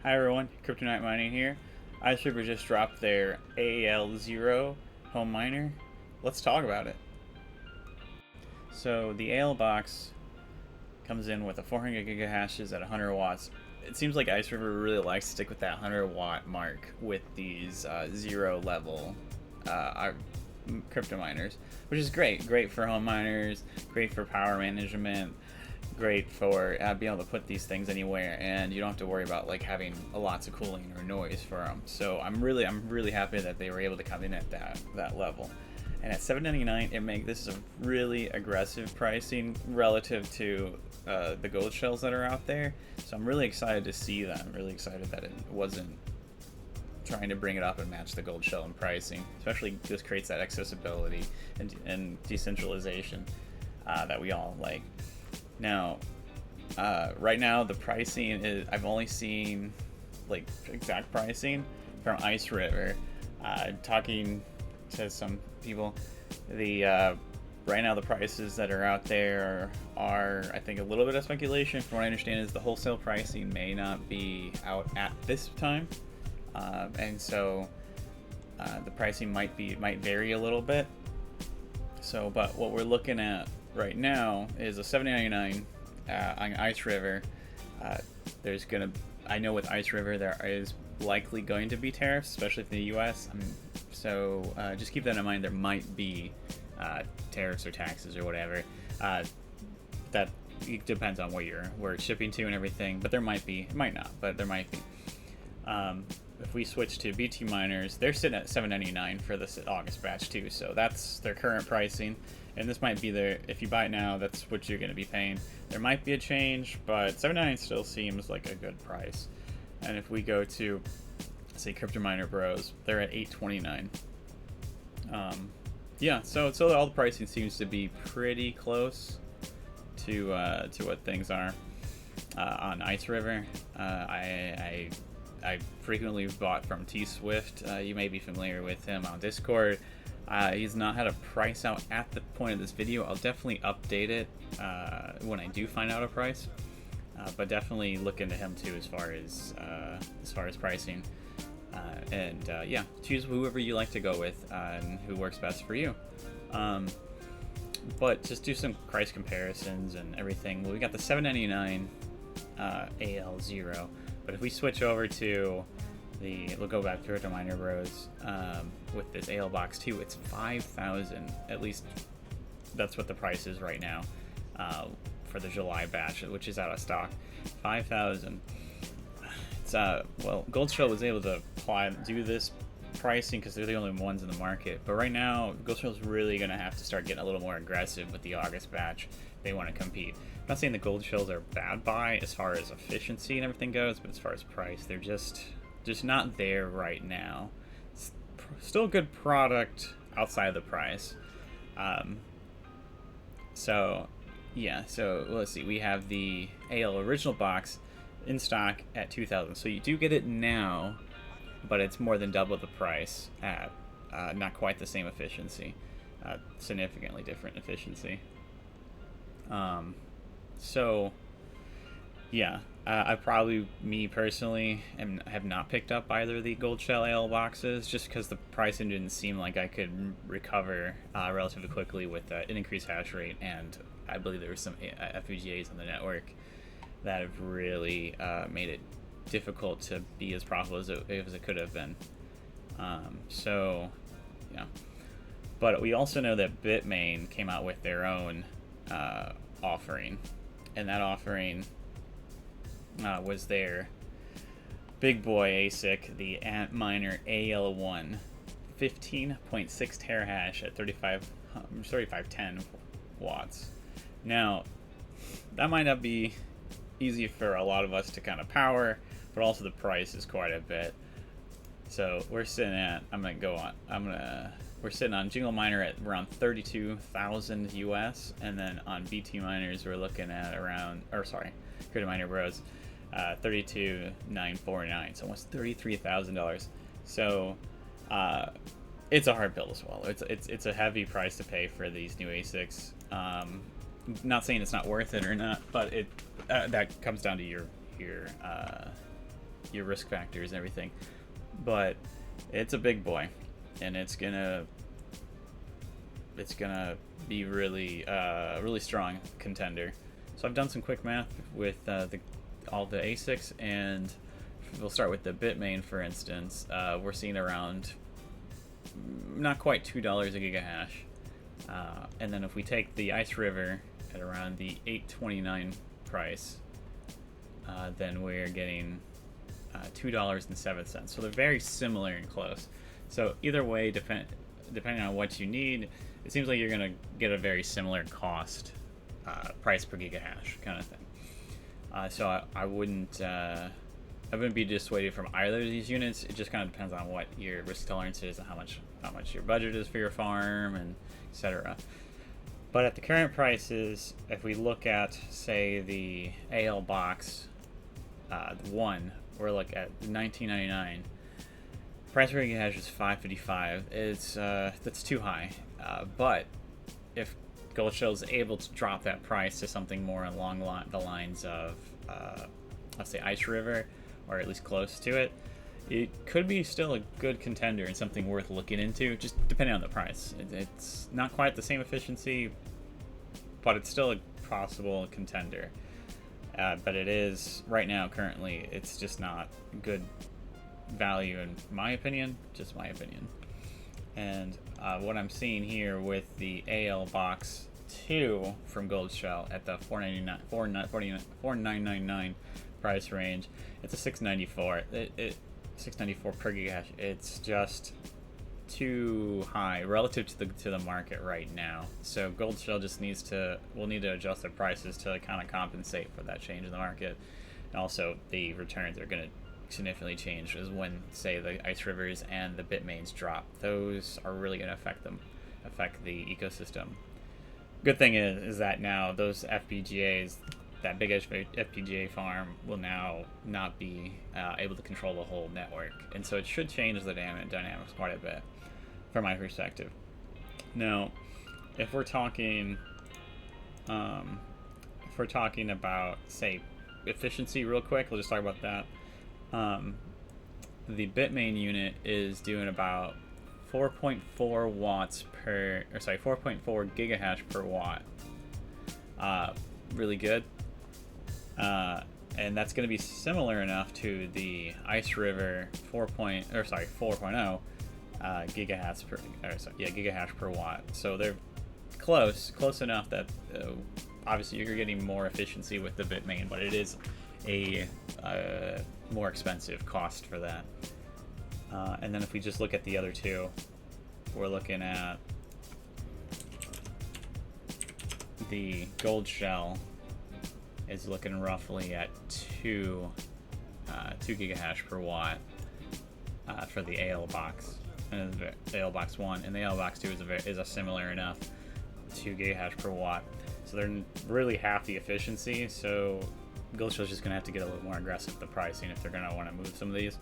Hi everyone, Kryptonite Mining here. IceRiver just dropped their AL0 home miner. Let's talk about it. So the AL box comes in with a 400 gigahashes at 100 watts. It seems like IceRiver really likes to stick with that 100 watt mark with these zero level crypto miners, which is great. Great for home miners, great for power management, great for being able to put these things anywhere, and you don't have to worry about like having lots of cooling or noise for them. So I'm really happy that they were able to come in at that level. And at $7.99, this is a really aggressive pricing relative to the gold shells that are out there. So I'm really excited to see that. I'm really excited that it wasn't trying to bring it up and match the gold shell in pricing. Especially this creates that accessibility and decentralization that we all like. Now, right now the pricing is, I've only seen like exact pricing from IceRiver. Talking to some people, the right now the prices that are out there are, I think, a little bit of speculation. From what I understand, is the wholesale pricing may not be out at this time, and so the pricing might vary a little bit. So, but what we're looking at right now is a $7.99 on IceRiver. There's gonna, I know with IceRiver there is likely going to be tariffs, especially for the U.S. So just keep that in mind. There might be tariffs or taxes or whatever. That it depends on where it's shipping to and everything. But there might be, it might not, but there might be. If we switch to BT miners, they're sitting at $7.99 for this August batch too. So that's their current pricing, and this might be their, if you buy it now, that's what you're going to be paying. There might be a change, but $7.99 still seems like a good price. And if we go to, say, Crypto Miner Bros, they're at $8.29. Yeah, so all the pricing seems to be pretty close to what things are on IceRiver. I frequently bought from T Swift. You may be familiar with him on Discord. He's not had a price out at the point of this video. I'll definitely update it when I do find out a price. But definitely look into him too as far as pricing. Yeah, choose whoever you like to go with and who works best for you. But just do some price comparisons and everything. Well, we got the $7.99 AL0. But if we switch over to we'll go back to Crypto Miner Bros with this AL box 2, it's 5,000. At least that's what the price is right now for the July batch, which is out of stock. 5,000. It's well, Goldshell was able to do this pricing because they're the only ones in the market. But right now, Goldshell's really going to have to start getting a little more aggressive with the August batch. They want to compete. I'm not saying the gold shells are bad buy as far as efficiency and everything goes, but as far as price, they're just not there right now. Still a good product outside of the price. So yeah, so let's see. We have the AL original box in stock at 2,000. So you do get it now, but it's more than double the price at not quite the same efficiency, significantly different efficiency. So yeah, I probably, me personally, have not picked up either of the Goldshell AL boxes just because the pricing didn't seem like I could recover relatively quickly with an increased hash rate, and I believe there were some FPGAs on the network that have really made it difficult to be as profitable as it could have been. So yeah, but we also know that Bitmain came out with their own offering, and that offering was their big boy ASIC, the Antminer AL1, 15.6 terahash at 3510 watts. Now, that might not be easy for a lot of us to kind of power, but also the price is quite a bit. So we're sitting at, we're sitting on Jingle Miner at around 32,000 US, and then on BT miners we're looking at around, Crypto Miner Bros, 32,949, so almost $33,000. So it's a hard pill to swallow. It's a heavy price to pay for these new ASICs. Not saying it's not worth it or not, but that comes down to your your risk factors and everything. But it's a big boy, and it's gonna be really really strong contender. So I've done some quick math with all the ASICs, and we'll start with the Bitmain, for instance. We're seeing around not quite $2 a gigahash, and then if we take the Ice River at around the 8.29 price, then we're getting $2.07. So they're very similar and close. So either way, depending on what you need, it seems like you're going to get a very similar cost, price per gigahash kind of thing. So I wouldn't be dissuaded from either of these units. It just kind of depends on what your risk tolerance is and how much your budget is for your farm, and etc. But at the current prices, if we look at, say, the AL box 1, we're looking at $19.99. Price per gigahash is $5.55. It's that's too high. But if Goldshell is able to drop that price to something more along the lines of, let's say, Ice River, or at least close to it, it could be still a good contender and something worth looking into, just depending on the price. It's not quite the same efficiency, but it's still a possible contender. But it is, right now, currently, it's just not good value in my opinion, just my opinion. And what I'm seeing here with the AL box 2 from Goldshell at the $4.999 price range, it's a $6.94. 694 per gigahash. It's just too high relative to the market right now. So Goldshell just will need to adjust their prices to kind of compensate for that change in the market. And also the returns are going to significantly change as when, say, the Ice Rivers and the Bitmains drop. Those are really going to affect the ecosystem. Good thing is that now those FPGAs, that big FPGA farm, will now not be able to control the whole network, and so it should change the dynamics quite a bit from my perspective. Now, if we're talking about, say, efficiency real quick, we'll just talk about that. The Bitmain unit is doing about 4.4 gigahash per watt. Really good. And that's going to be similar enough to the Ice River 4.0 gigahash per watt. So they're close enough that obviously you're getting more efficiency with the Bitmain, but it is a more expensive cost for that. And then if we just look at the other two, we're looking at the Goldshell is looking roughly at 2 gigahash per watt for the AL box, and the AL box 1, and the AL box 2 is a similar enough 2 gigahash per watt. So they're really half the efficiency. So Goldshell's just going to have to get a little more aggressive with the pricing if they're going to want to move some of these.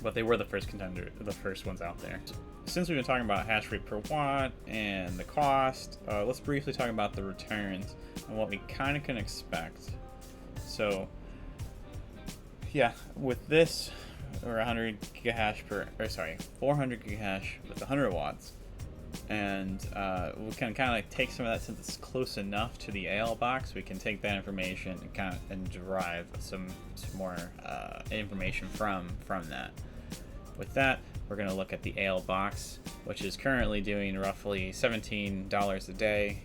But they were the first ones out there. Since we've been talking about hash rate per watt and the cost, let's briefly talk about the returns and what we kind of can expect. So, yeah, with this, or 400 gigahash with 100 watts, and we can kind of like take some of that, since it's close enough to the AL box. We can take that information and derive some more information from that. With that, we're going to look at the AL box, which is currently doing roughly $17 a day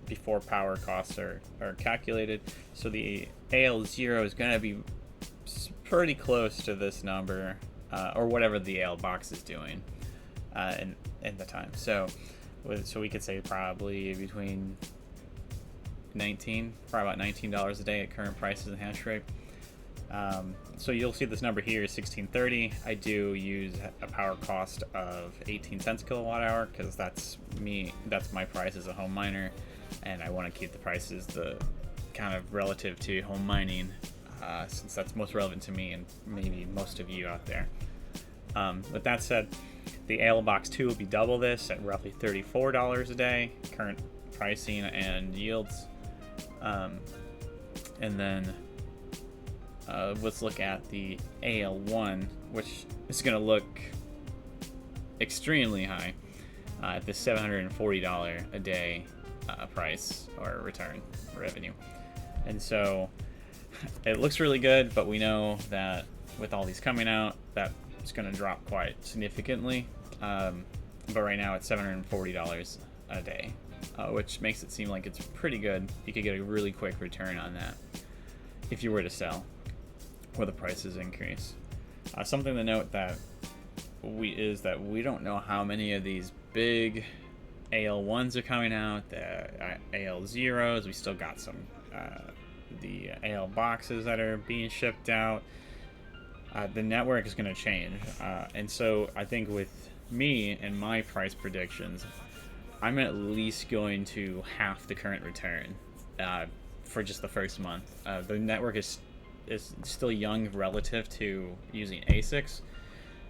before power costs are calculated. So the AL0 is going to be pretty close to this number, or whatever the AL box is doing in the time. So we could say probably between probably about $19 a day at current prices and hash rate. So you'll see this number here is 1630. I do use a power cost of 18 cents a kilowatt hour, because that's my price as a home miner, and I want to keep the prices the kind of relative to home mining, since that's most relevant to me and maybe most of you out there. With that said, the AL box 2 will be double this at roughly $34 a day, current pricing and yields. And then let's look at the AL1, which is going to look extremely high at the $740 a day price or return revenue. And so it looks really good, but we know that with all these coming out, that's going to drop quite significantly. But right now it's $740 a day, which makes it seem like it's pretty good. You could get a really quick return on that if you were to sell or the prices increase. Something to note that we don't know how many of these big AL1s are coming out, the AL0s. We still got some the AL boxes that are being shipped out. The network is going to change, and so I think with me and my price predictions, I'm at least going to half the current return for just the first month. The network is still young relative to using ASICs,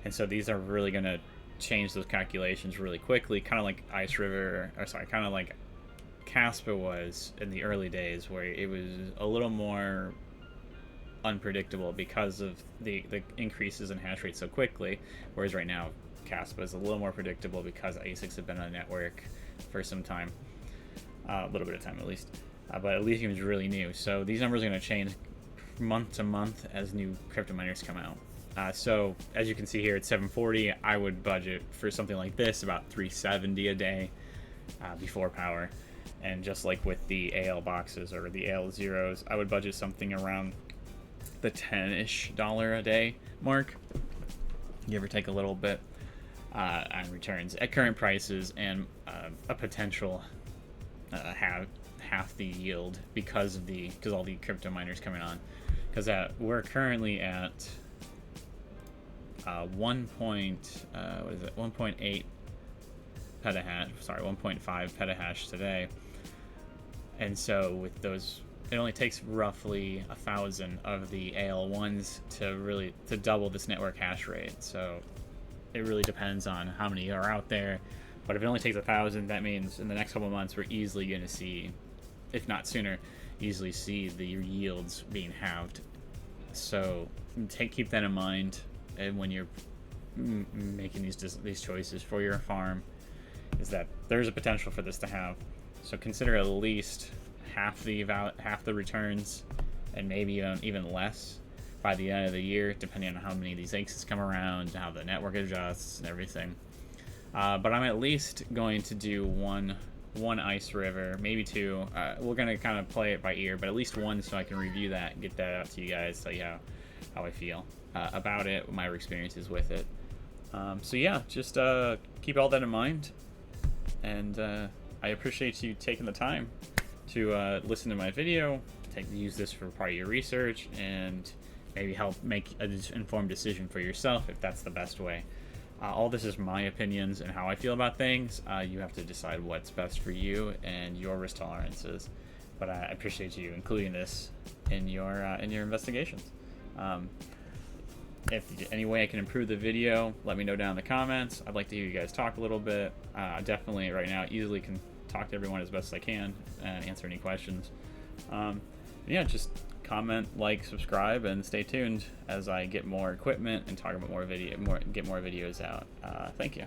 and so these are really going to change those calculations really quickly, kind of like kind of like Caspa was in the early days, where it was a little more unpredictable because of the increases in hash rate so quickly, whereas right now Caspa is a little more predictable because ASICs have been on the network for some time, a little bit of time at least, but Alephium is really new, so these numbers are going to change month to month as new crypto miners come out. So as you can see here, it's 740. I would budget for something like this about 370 a day before power. And just like with the AL boxes or the AL0s, I would budget something around the $10-ish a day mark, give or take a little bit, on returns at current prices, and a potential half the yield because all the crypto miners coming on. Because we're currently at 1.8 petahash. Sorry, 1.5 petahash today. And so with those, it only takes roughly 1,000 of the AL1s to double this network hash rate. So it really depends on how many are out there. But if it only takes 1,000, that means in the next couple of months we're easily going to see, if not sooner, easily see the yields being halved. So keep that in mind, and when you're making these choices for your farm, is that there's a potential for this to have. So consider at least half the returns, and maybe even less by the end of the year, depending on how many of these ASICs come around, how the network adjusts, and everything. But I'm at least going to do one Ice River, maybe two. We're gonna kind of play it by ear, but at least one, so I can review that and get that out to you guys, tell you how I feel about it, my experiences with it. So yeah, just keep all that in mind, and I appreciate you taking the time to listen to my video, use this for part of your research, and maybe help make an informed decision for yourself if that's the best way. All this is my opinions and how I feel about things. You have to decide what's best for you and your risk tolerances. But I appreciate you including this in your investigations. If any way I can improve the video, let me know down in the comments. I'd like to hear you guys talk a little bit. Definitely right now easily can talk to everyone as best as I can and answer any questions. Yeah, just comment, like, subscribe, and stay tuned as I get more equipment and talk about get more videos out. Thank you.